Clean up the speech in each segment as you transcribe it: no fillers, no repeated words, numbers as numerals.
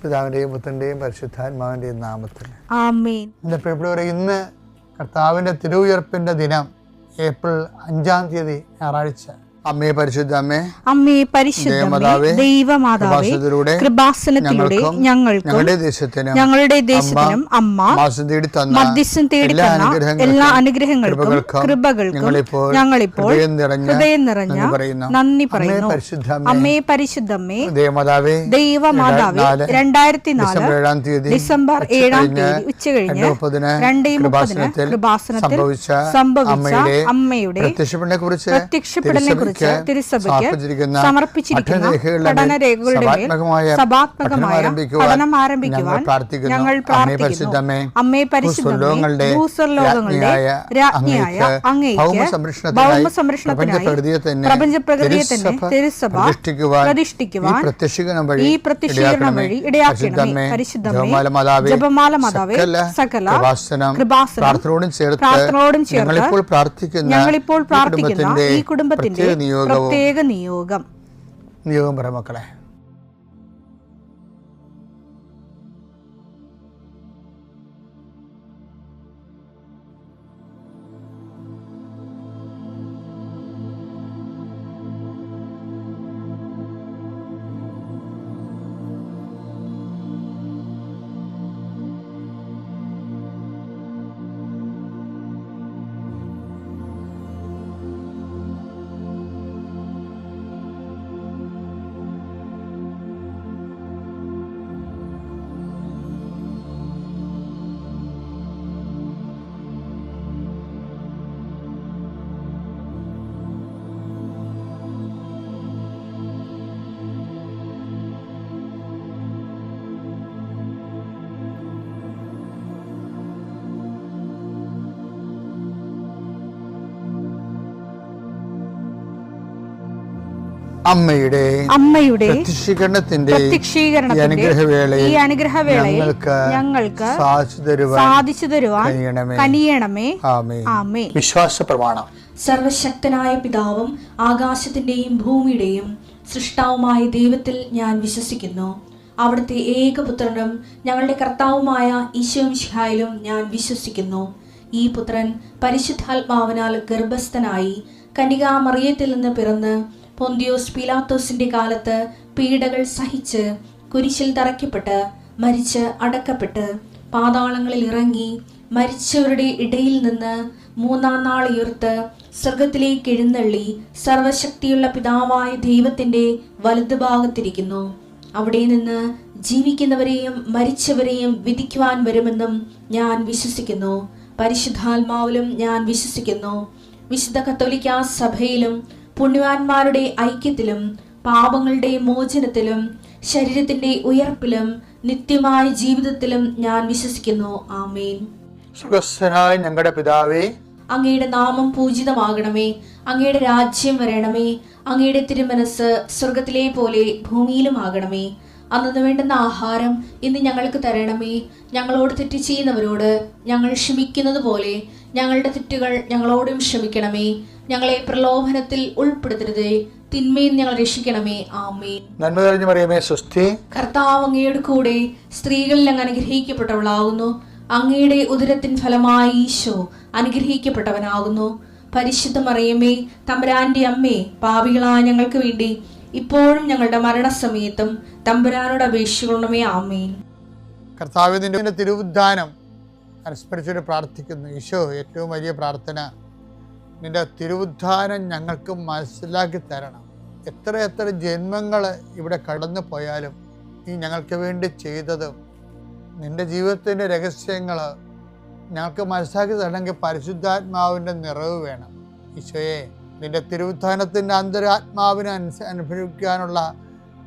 പിതാവിൻ്റെയും പുത്രൻ്റെയും പരിശുദ്ധാത്മാവിൻ്റെയും നാമത്തിൽ ആമേൻ. പ്രിയപ്പെട്ടവരെ, ഇന്ന് കർത്താവിൻ്റെ തിരുവുയർപ്പിൻ്റെ ദിനം, ഏപ്രിൽ 5-ാം തീയതി ഞായറാഴ്ച. അമ്മേ പരിശുദ്ധ അമ്മേ, അമ്മേ പരിശുദ്ധ ദൈവമാതാവേ, കൃപാസനത്തിലൂടെ ഞങ്ങൾക്കും ഞങ്ങളുടെ ദേശത്തിനും അമ്മ മധ്യസ്ഥം തേടി തന്ന എല്ലാ അനുഗ്രഹങ്ങൾക്കും കൃപകൾക്കും ഞങ്ങളിപ്പോൾ ഹൃദയം നിറഞ്ഞ നന്ദി പറയുന്നു. അമ്മേ പരിശുദ്ധമ്മേ ദൈവമാതാവേ, 2004 ഡിസംബർ 7-ാം തീയതി ഉച്ചകഴിഞ്ഞ് 2:30 കൃപാസനത്തിൽ സംഭവിച്ച അമ്മയുടെ പ്രത്യക്ഷപ്പെടലിനെ കുറിച്ച് തിരുസഭയ്ക്ക് സമർപ്പിച്ചിരിക്കുന്ന പഠനരേഖകളുടെ മേൽ സഭാത്മകമായ പഠനം ആരംഭിക്കുവാൻ ഞങ്ങൾ പ്രാർത്ഥിക്കുന്നു. അമ്മേ പരിശുദ്ധമേ, ഭൂസ്വർലോകങ്ങളുടെ രാജ്ഞിയായ അങ്ങേയ്ക്ക് ഭൗമസംരക്ഷണത്തിനായി പ്രപഞ്ചപ്രകൃതിയെ തന്നെ തിരുസഭ പ്രതിഷ്ഠിക്കുവാൻ ഈ പ്രത്യക്ഷീകരണം വഴി ഇടയാക്കണമേ. പരിശുദ്ധമേ, ജപമാല മാതാവേ, സകല കൃപാസനം പ്രാർത്ഥനയോടും ചേർത്ത് ഞങ്ങളിപ്പോൾ പ്രാർത്ഥിക്കുന്ന ഈ കുടുംബത്തിന്റെ പ്രത്യേക നിയോഗം പറ മക്കളെ. അമ്മയുടെ പ്രത്യക്ഷീകരണത്തിന്റെ ഈ അനുഗ്രഹവേളയിൽ ഞങ്ങൾക്ക് സാധിച്ചു തരുവാൻ കനിയണമേ. ആമേൻ. വിശ്വാസ പ്രമാണം. സർവശക്തനായ പിതാവും ആകാശത്തിന്റെയും ഭൂമിയുടെയും സൃഷ്ടാവുമായ ദൈവത്തിൽ ഞാൻ വിശ്വസിക്കുന്നു. അവിടുത്തെ ഏകപുത്രനും ഞങ്ങളുടെ കർത്താവുമായ ഈശോ മിശിഹായിലും ഞാൻ വിശ്വസിക്കുന്നു. ഈ പുത്രൻ പരിശുദ്ധാത്മാവിനാൽ ഗർഭസ്ഥനായി കന്യകാമറിയത്തിൽ നിന്ന് പിറന്ന് പൊന്തിയോസ് പീലാത്തോസിന്റെ കാലത്ത് പീഡകൾ സഹിച്ച് കുരിശിൽ തറയ്ക്കപ്പെട്ട് മരിച്ച് അടക്കപ്പെട്ട് പാതാളങ്ങളിൽ ഇറങ്ങി മരിച്ചവരുടെ ഇടയിൽ നിന്ന് 3-ാം നാൾ ഉയർത്ത് സ്വർഗത്തിലേക്ക് എഴുന്നള്ളി സർവശക്തിയുള്ള പിതാവായ ദൈവത്തിന്റെ വലതുഭാഗത്തിരിക്കുന്നു. അവിടെ നിന്ന് ജീവിക്കുന്നവരെയും മരിച്ചവരെയും വിധിക്കുവാൻ വരുമെന്നും ഞാൻ വിശ്വസിക്കുന്നു. പരിശുദ്ധാത്മാവിലും ഞാൻ വിശ്വസിക്കുന്നു. വിശുദ്ധ കത്തോലിക്കാ സഭയിലും പുണ്യവാന്മാരുടെ ഐക്യത്തിലും പാപങ്ങളുടെ മോചനത്തിലും ശരീരത്തിന്റെ ഉയർപ്പിലും നിത്യമായ ജീവിതത്തിലും ഞാൻ വിശ്വസിക്കുന്നു. ആമേൻ. സ്വർഗ്ഗസ്ഥനായ ഞങ്ങളുടെ പിതാവേ, അങ്ങയുടെ നാമം പൂജിതമാകണമേ. അങ്ങയുടെ രാജ്യം വരണമേ. അങ്ങയുടെ തിരുമനസ് സ്വർഗത്തിലെ പോലെ ഭൂമിയിലും ആകണമേ. അന്നു വേണ്ടുന്ന ആഹാരം ഇന്ന് ഞങ്ങൾക്ക് തരണമേ. ഞങ്ങളോട് തെറ്റ് ചെയ്യുന്നവരോട് ഞങ്ങൾ ക്ഷമിക്കുന്നത് പോലെ ഞങ്ങളുടെ തെറ്റുകൾ ഞങ്ങളോടും ക്ഷമിക്കണമേ. ഞങ്ങളെ പ്രലോഭനത്തിൽ ഉൾപ്പെടുത്തരുതേ, തിന്മയിൽ ഞങ്ങൾ രക്ഷിക്കണമേ. ആമേൻ. നന്മ നിറഞ്ഞ മറിയമേ, സ്വസ്തി. കർത്താവ് അങ്ങയുടെ കൂടെ സ്ത്രീകളിൽ അങ്ങ് അനുഗ്രഹിക്കപ്പെട്ടവളാകുന്നു. അങ്ങയുടെ ഉദരത്തിൻ ഫലമായി ഈശോ അനുഗ്രഹിക്കപ്പെട്ടവനാകുന്നു. പരിശുദ്ധ മറിയമേ, തമ്പുരാന്റെ അമ്മേ, പാപികളായ ഞങ്ങൾക്ക് വേണ്ടി ഇപ്പോഴും ഞങ്ങളുടെ മരണസമയത്തും തമ്പുരാനോട് അപേക്ഷിക്കണമേ. ആമേൻ. കർത്താവിന്റെ തിരുവുദ്ധാനം അനുസ്മരിച്ചുകൊണ്ട് പ്രാർത്ഥിക്കുന്നു. ഈശോ, ഏറ്റവും വലിയ പ്രാർത്ഥന, നിന്റെ തിരുവുദ്ധാനം ഞങ്ങൾക്ക് മനസ്സിലാക്കി തരണം. എത്ര ജന്മങ്ങൾ ഇവിടെ കടന്നു പോയാലും നീ ഞങ്ങൾക്ക് വേണ്ടി ചെയ്തതും നിന്റെ ജീവിതത്തിൻ്റെ രഹസ്യങ്ങൾ ഞങ്ങൾക്ക് മനസ്സിലാക്കി തരണമെങ്കിൽ പരിശുദ്ധാത്മാവിൻ്റെ നിറവ് വേണം. ഈശോയെ, നിന്റെ തിരുവുദ്ധാനത്തിൻ്റെ അന്തരാത്മാവിനെ അനുഭവിക്കാനുള്ള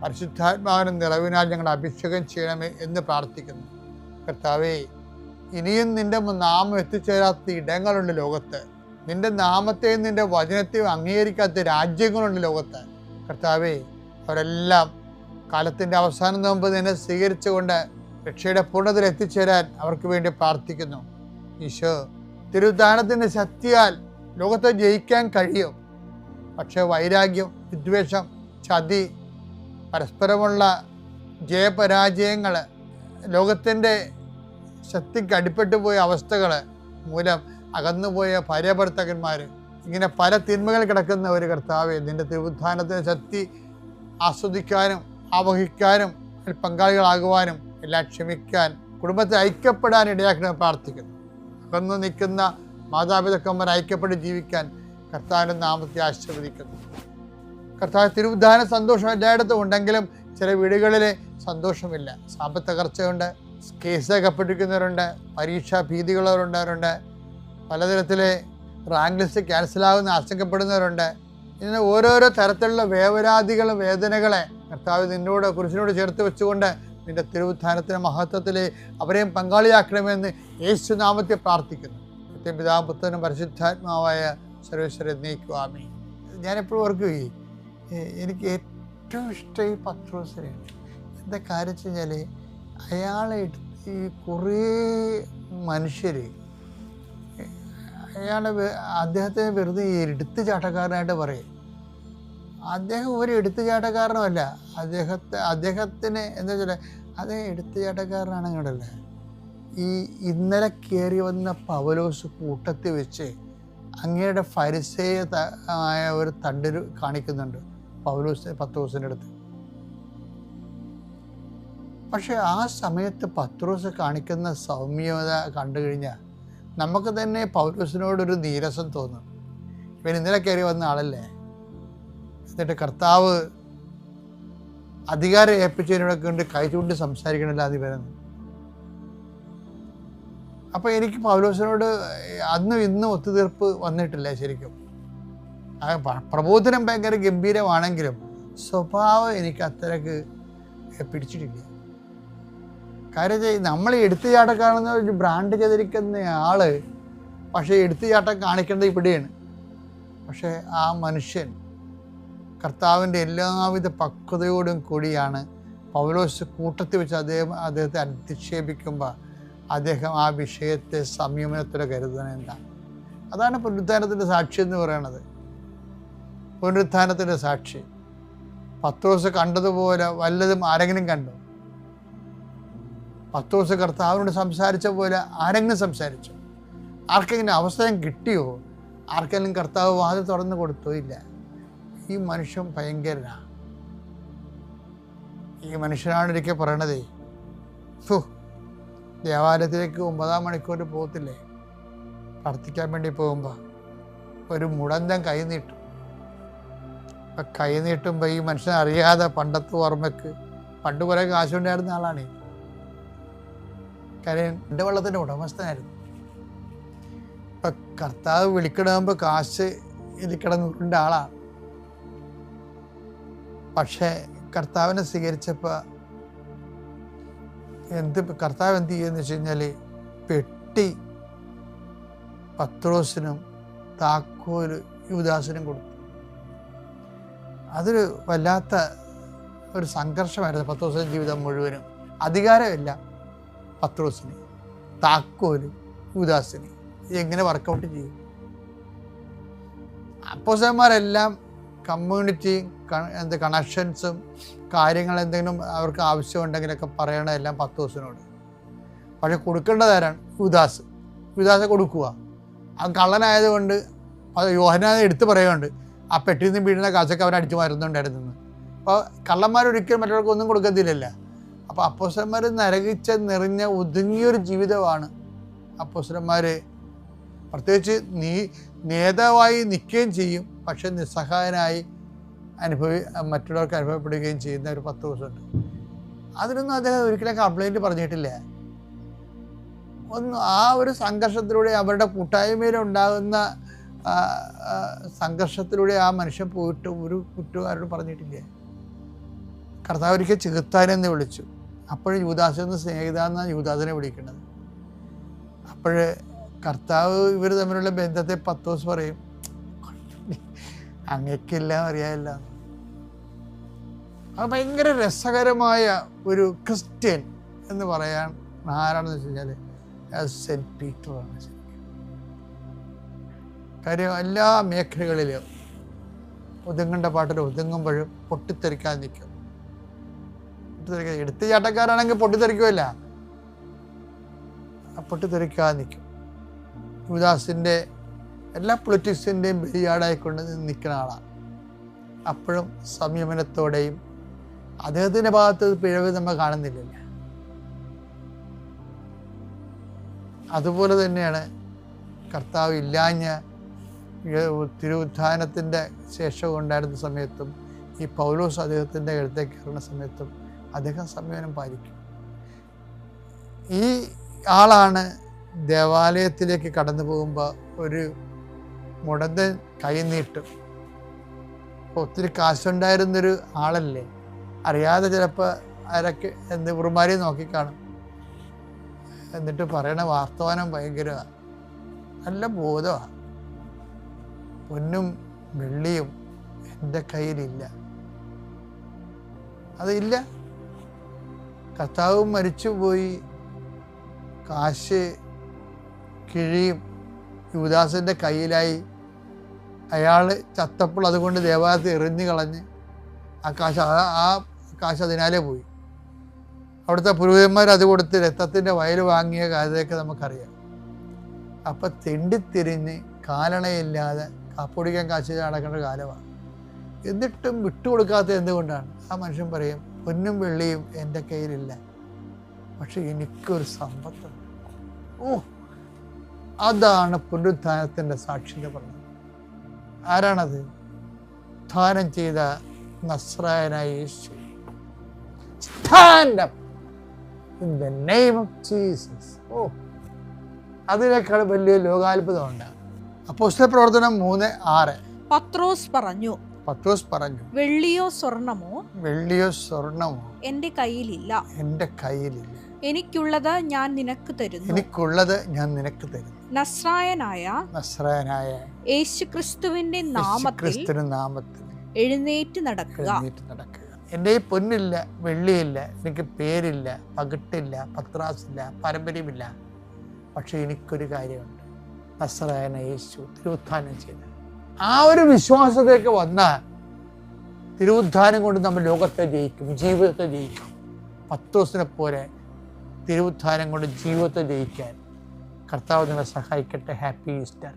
പരിശുദ്ധാത്മാവിൻ്റെ നിറവിനാൽ ഞങ്ങൾ അഭിഷേകം ചെയ്യണമേ എന്ന് പ്രാർത്ഥിക്കുന്നു. കർത്താവേ, ഇനിയും നിന്റെ നാമം എത്തിച്ചേരാത്ത ഇടങ്ങളുണ്ട് ലോകത്ത്. നിന്റെ നാമത്തെയും നിന്റെ വചനത്തെയും അംഗീകരിക്കാത്ത രാജ്യങ്ങളുണ്ട് ലോകത്ത്. കർത്താവേ, അവരെല്ലാം കാലത്തിൻ്റെ അവസാനം മുമ്പ് നിന്നെ സ്വീകരിച്ചുകൊണ്ട് രക്ഷയുടെ പൂർണ്ണതയിൽ എത്തിച്ചേരാൻ അവർക്ക് വേണ്ടി പ്രാർത്ഥിക്കുന്നു. ഈശോ, തിരുവുദ്ധാനത്തിൻ്റെ ശക്തിയാൽ ലോകത്തെ ജയിക്കാൻ കഴിയും. പക്ഷേ വൈരാഗ്യം, വിദ്വേഷം, ചതി, പരസ്പരമുള്ള ജയപരാജയങ്ങൾ, ലോകത്തിൻ്റെ ശക്തിക്ക് അടിപ്പെട്ടു പോയ അവസ്ഥകൾ മൂലം അകന്നുപോയ ഭാര്യാഭർത്താക്കന്മാർ, ഇങ്ങനെ പല തിന്മകൾ കിടക്കുന്ന ഒരു കർത്താവെ, നിൻ്റെ തിരുവുത്ഥാനത്തിൻ്റെ ശക്തി ആസ്വദിക്കാനും ആവഹിക്കാനും പങ്കാളികളാകുവാനും എല്ലാം ക്ഷമിക്കാൻ, കുടുംബത്തെ ഐക്യപ്പെടാൻ ഇടയാക്കണമെന്ന് പ്രാർത്ഥിക്കുന്നു. അകന്നു നിൽക്കുന്ന മാതാപിതാക്കന്മാർ ഐക്യപ്പെട്ട് ജീവിക്കാൻ കർത്താവിൻ്റെ നാമത്തെ ആശീർവദിക്കുന്നു. കർത്താവ് തിരുവുദ്ധാന സന്തോഷം എല്ലായിടത്തും ഉണ്ടെങ്കിലും ചില വീടുകളിൽ സന്തോഷമില്ല. സാമ്പത്തിക തകർച്ചയുണ്ട്, കേസ് അകപ്പെട്ടിരിക്കുന്നവരുണ്ട്, പരീക്ഷാ ഭീതികളുള്ളവരുണ്ട്, പലതരത്തിലെ റാങ്ക് ലിസ്റ്റ് ക്യാൻസലാകുന്ന ആശങ്കപ്പെടുന്നവരുണ്ട്. ഇങ്ങനെ ഓരോരോ തരത്തിലുള്ള വേവരാതികളും വേദനകളെ കർത്താവ് നിന്നോട് കുരിശിനോട് ചേർത്ത് വെച്ചുകൊണ്ട് നിന്റെ തിരുവുത്ഥാനത്തിൻ്റെ മഹത്വത്തിൽ അവരെയും പങ്കാളിയാക്കണമെന്ന് യേശുനാമത്തെ പ്രാർത്ഥിക്കുന്നു. പിതാവും പുത്രനും പരിശുദ്ധാത്മാവായ സർവേശ്വരൻ നീക്കുവാമേ. ഞാനെപ്പോഴും ഓർക്കുകയും എനിക്ക് ഏറ്റവും ഇഷ്ടം ഈ പത്രോസിനെയാണ്. എന്താ കാര്യം വെച്ച് കഴിഞ്ഞാൽ അയാളെ ഈ കുറേ മനുഷ്യർ അദ്ദേഹത്തെ വെറുതെ എടുത്തു ചാട്ടക്കാരനായിട്ട് പറയും. അദ്ദേഹം ഒരു എടുത്തുചാട്ടക്കാരനുമല്ല. അദ്ദേഹത്തിന് എന്താ വെച്ചാൽ അദ്ദേഹം എടുത്തുചാട്ടക്കാരനാണ്. ഇങ്ങോട്ടല്ലേ ഈ ഇന്നലെ കയറി വന്ന പൗലോസ് കൂട്ടത്തിൽ വെച്ച് അങ്ങയുടെ ഫരിസേയമായ ഒരു തണ്ടര് കാണിക്കുന്നുണ്ട് പത്രോസിൻ്റെ അടുത്ത്. പക്ഷെ ആ സമയത്ത് പത്രോസ് കാണിക്കുന്ന സൗമ്യത കണ്ടു കഴിഞ്ഞാൽ നമുക്ക് തന്നെ പൗലോസിനോടൊരു നീരസം തോന്നും. ഇവൻ ഇന്നലെ കയറി വന്ന ആളല്ലേ. എന്നിട്ട് കർത്താവ് അധികാരം ഏൽപ്പിച്ചതിനോടൊക്കെ കൊണ്ട് കൈ ചൂണ്ടി സംസാരിക്കണില്ല അത് വരുന്നു. അപ്പോൾ എനിക്ക് പൗലോസിനോട് അന്നും ഇന്നും ഒത്തുതീർപ്പ് വന്നിട്ടില്ല. ശരിക്കും പ്രബോധനം ഭയങ്കര ഗംഭീരമാണെങ്കിലും സ്വഭാവം എനിക്ക് അത്രയ്ക്ക് പിടിച്ചിട്ടില്ല. കാര്യം നമ്മൾ എടുത്തുചാട്ടക്കാരെന്ന് ഒരു ബ്രാൻഡ് ചെയ്തിരിക്കുന്ന ആള് പക്ഷേ എടുത്തുചാട്ടം കാണിക്കേണ്ടത് ഇവിടെയാണ്. പക്ഷേ ആ മനുഷ്യൻ കർത്താവിൻ്റെ എല്ലാവിധ പക്വതയോടും കൂടിയാണ് പൗലോസ് കൂട്ടത്തിൽ വെച്ച് അദ്ദേഹത്തെ അധിക്ഷേപിക്കുമ്പോൾ അദ്ദേഹം ആ വിഷയത്തെ സംയമനത്തോടെ കരുതുന്നത് എന്താണ്? അതാണ് പുനരുത്ഥാനത്തിൻ്റെ സാക്ഷി എന്ന് പറയുന്നത്. പുനരുത്ഥാനത്തിൻ്റെ സാക്ഷി പത്രോസ് കണ്ടതുപോലെ വല്ലതും ആരെങ്കിലും കണ്ടോ? പത്രോസ് കർത്താവിനോട് സംസാരിച്ച പോലെ ആരെങ്കിലും സംസാരിച്ചോ? ആർക്കെങ്കിലും അവസരം കിട്ടിയോ? ആർക്കെങ്കിലും കർത്താവ് വാതിൽ തുറന്നു കൊടുത്തോ? ഇല്ല. ഈ മനുഷ്യൻ ഭയങ്കരനാണ്. ഈ മനുഷ്യനാണ് ഒരിക്കൽ പറയണതേ, ദേവാലയത്തിലേക്ക് 9-ാം മണിക്കൂർ പോകത്തില്ലേ പ്രാർത്ഥിക്കാൻ വേണ്ടി പോകുമ്പോൾ ഒരു മുടന്തൻ കൈ നീട്ടും. അപ്പം കൈ നീട്ടുമ്പോൾ ഈ മനുഷ്യൻ അറിയാതെ പണ്ടത്തെ ഓർമ്മയ്ക്ക് പണ്ട് കുറേ കാശുണ്ടായിരുന്ന ആളാണ്. കാര്യം എൻ്റെ വെള്ളത്തിൻ്റെ ഉടമസ്ഥനായിരുന്നു. ഇപ്പം കർത്താവ് വിളിക്കണമ്പോൾ കാശ് ഇതിൽ കിടന്നിട്ട ആളാണ്. പക്ഷേ കർത്താവിനെ സ്വീകരിച്ചപ്പോൾ കർത്താവ് എന്ത് ചെയ്യുമെന്ന് വെച്ച് കഴിഞ്ഞാൽ പെട്ടി പത്രോസിനും താക്കോല് യൂദാസിനും കൊടുത്തു. അതൊരു വല്ലാത്ത ഒരു സംഘർഷമായിരുന്നു പത്രോസിൻ്റെ ജീവിതം മുഴുവനും. അധികാരമില്ല പത്രോസിന്, താക്കോല് യൂദാസിന്. എങ്ങനെ വർക്കൗട്ട് ചെയ്യും? അപ്പോസ്തലന്മാരെല്ലാം കമ്മ്യൂണിറ്റി കണക്ഷൻസും കാര്യങ്ങൾ എന്തെങ്കിലും അവർക്ക് ആവശ്യമുണ്ടെങ്കിലൊക്കെ പറയണതെല്ലാം പത്രോസിനോട്. പക്ഷെ കൊടുക്കേണ്ടതാരാണ്? യൂദാസ് കൊടുക്കുക. ആ കള്ളനായതുകൊണ്ട് യോഹന്നാനെ എടുത്ത് പറയുന്നുണ്ട് ആ പെട്ടിയിൽ നിന്ന് വീഴുന്ന കാശൊക്കെ അവൻ അടിച്ചു മാറുന്നുണ്ടായിരുന്നു. അപ്പോൾ കള്ളന്മാരൊരിക്കലും മറ്റവർക്ക് ഒന്നും കൊടുക്കത്തില്ലല്ലോ. അപ്പോൾ അപ്പോസ്തലന്മാർ നരകിച്ച നിറഞ്ഞ ഒതുങ്ങിയൊരു ജീവിതമാണ് അപ്പോസ്തലന്മാർ. പ്രത്യേകിച്ച് നേതാവായി നിൽക്കുകയും ചെയ്യും, പക്ഷെ നിസ്സഹായനായി മറ്റുള്ളവർക്ക് അനുഭവപ്പെടുകയും ചെയ്യുന്ന ഒരു 10 ദിവസമുണ്ട്. അതിനൊന്നും അദ്ദേഹം ഒരിക്കലും കംപ്ലൈൻറ്റ് പറഞ്ഞിട്ടില്ല. ആ ഒരു സംഘർഷത്തിലൂടെ അവരുടെ കൂട്ടായ്മയിലുണ്ടാകുന്ന സംഘർഷത്തിലൂടെ ആ മനുഷ്യൻ പോയിട്ട് ഒരു കുറ്റക്കാരോട് പറഞ്ഞിട്ടില്ല. കർത്താവ് ഒരിക്കൽ ചെകുത്താനെന്ന് വിളിച്ചു. അപ്പോഴും യൂദാസെന്ന് സ്നേഹിതാന്നാണ് യൂദാസിനെ വിളിക്കുന്നത്. അപ്പോൾ കർത്താവ് ഇവർ തമ്മിലുള്ള ബന്ധത്തെ പത്രോസ് പറയും, അങ്ങക്കെല്ലാം അറിയാമല്ല. അത് ഭയങ്കര രസകരമായ ഒരു ക്രിസ്ത്യൻ എന്ന് പറയാൻ ആരാണെന്ന് വെച്ച് കഴിഞ്ഞാൽ സെൻറ്റ് പീറ്ററാണ്. കാര്യം എല്ലാ മേഖലകളിലും ഒതുങ്ങേണ്ട പാട്ടിൽ ഒതുങ്ങുമ്പോഴും പൊട്ടിത്തെറിക്കാൻ നിൽക്കും. പൊട്ടിത്തെറിക്കുക. എടുത്ത് ചാട്ടക്കാരാണെങ്കിൽ പൊട്ടിത്തെറിക്കുമല്ല, പൊട്ടിത്തെറിക്കാതെ നിൽക്കും. യൂദാസിൻ്റെ എല്ലാ പൊളിറ്റിക്സിൻ്റെയും ബലിയാടായിക്കൊണ്ട് നിൽക്കുന്ന ആളാണ്. അപ്പോഴും സംയമനത്തോടെയും അദ്ദേഹത്തിൻ്റെ ഭാഗത്ത് പിഴവ് നമ്മൾ കാണുന്നില്ലല്ലോ. അതുപോലെ തന്നെയാണ് കർത്താവ് ഇല്ലാഞ്ഞ തിരുവുത്ഥാനത്തിൻ്റെ ശേഷം ഉണ്ടായിരുന്ന സമയത്തും ഈ പൗലോസ് അദ്ദേഹത്തിൻ്റെ അടുത്തേക്ക് കയറുന്ന സമയത്തും അദ്ദേഹം സംയമനം പാലിക്കും. ഈ ആളാണ് ദേവാലയത്തിലേക്ക് കടന്നു പോകുമ്പോൾ ഒരു മുടന്തൻ കൈ നീട്ടും. ഒത്തിരി കാശുണ്ടായിരുന്നൊരു ആളല്ലേ, അറിയാതെ ചിലപ്പോൾ ആരൊക്കെ ഉറുമാരി നോക്കിക്കാണും. എന്നിട്ട് പറയണ വാർത്തമാനം ഭയങ്കരമാണ്, നല്ല ബോധമാണ്. പൊന്നും വെള്ളിയും എൻ്റെ കയ്യിലില്ല. അതില്ല. കർത്താവ് മരിച്ചുപോയി, കാശ് കാശ് യൂദാസിൻ്റെ കയ്യിലായി. അയാൾ ചത്തപ്പോൾ അതുകൊണ്ട് ദേവാലയത്തിൽ എറിഞ്ഞു കളഞ്ഞ് ആ കാശ് അതിനാലേ പോയി. അവിടുത്തെ പുരോഹിതന്മാർ അത് കൊടുത്ത് രക്തത്തിൻ്റെ വയൽ വാങ്ങിയ കാര്യമൊക്കെ നമുക്കറിയാം. അപ്പം തെണ്ടിത്തിരിഞ്ഞ് കാലണയില്ലാതെ കാപ്പൊടിക്കാൻ കാശ് നടക്കേണ്ട കാലമാണ്. എന്നിട്ടും വിട്ടുകൊടുക്കാത്ത എന്തുകൊണ്ടാണ്? ആ മനുഷ്യൻ പറയും, പൊന്നും വെള്ളിയും എൻ്റെ കയ്യിലില്ല, പക്ഷെ എനിക്കൊരു സമ്പത്തുണ്ട്. അതാണ് പുനരുത്ഥാനത്തിൻ്റെ സാക്ഷിത പറഞ്ഞത്. ആരാണത്? ഉത്ഥാനം ചെയ്ത നസ്രായനായ യേശു. Stand up in the name of Jesus. അതിനേക്കാൾ വലിയ ലോകാത്ഭുതം ഉണ്ടാകും. അപ്പോസ്തല പ്രവർത്തനം 3:6. പത്രോസ് പറഞ്ഞു, വെള്ളിയോ സ്വർണമോ എന്റെ കയ്യിലില്ല. എനിക്കുള്ളത് ഞാൻ നിനക്ക് തരുന്നു. നസ്രായനായ യേശുക്രിസ്തുവിന്റെ നാമത്തിൽ എഴുന്നേറ്റ് നടക്കുക. എൻ്റെ ഈ പൊന്നില്ല, വെള്ളിയില്ല, എനിക്ക് പേരില്ല, പകിട്ടില്ല, പത്രാസില്ല, പാരമ്പര്യമില്ല, പക്ഷെ എനിക്കൊരു കാര്യമുണ്ട്. നസ്രായനായ യേശു തിരുവുത്ഥാനം ചെയ്ത ആ ഒരു വിശ്വാസത്തേക്ക് വന്നാൽ തിരുവുത്ഥാനം കൊണ്ട് നമ്മൾ ലോകത്തെ ജയിക്കും, ജീവിതത്തെ ജയിക്കും. പത്രോസിനെ പോലെ തിരുവുത്ഥാനം കൊണ്ട് ജീവിതത്തെ ജയിക്കാൻ കർത്താവ് നിങ്ങളെ സഹായിക്കട്ടെ. Happy Easter.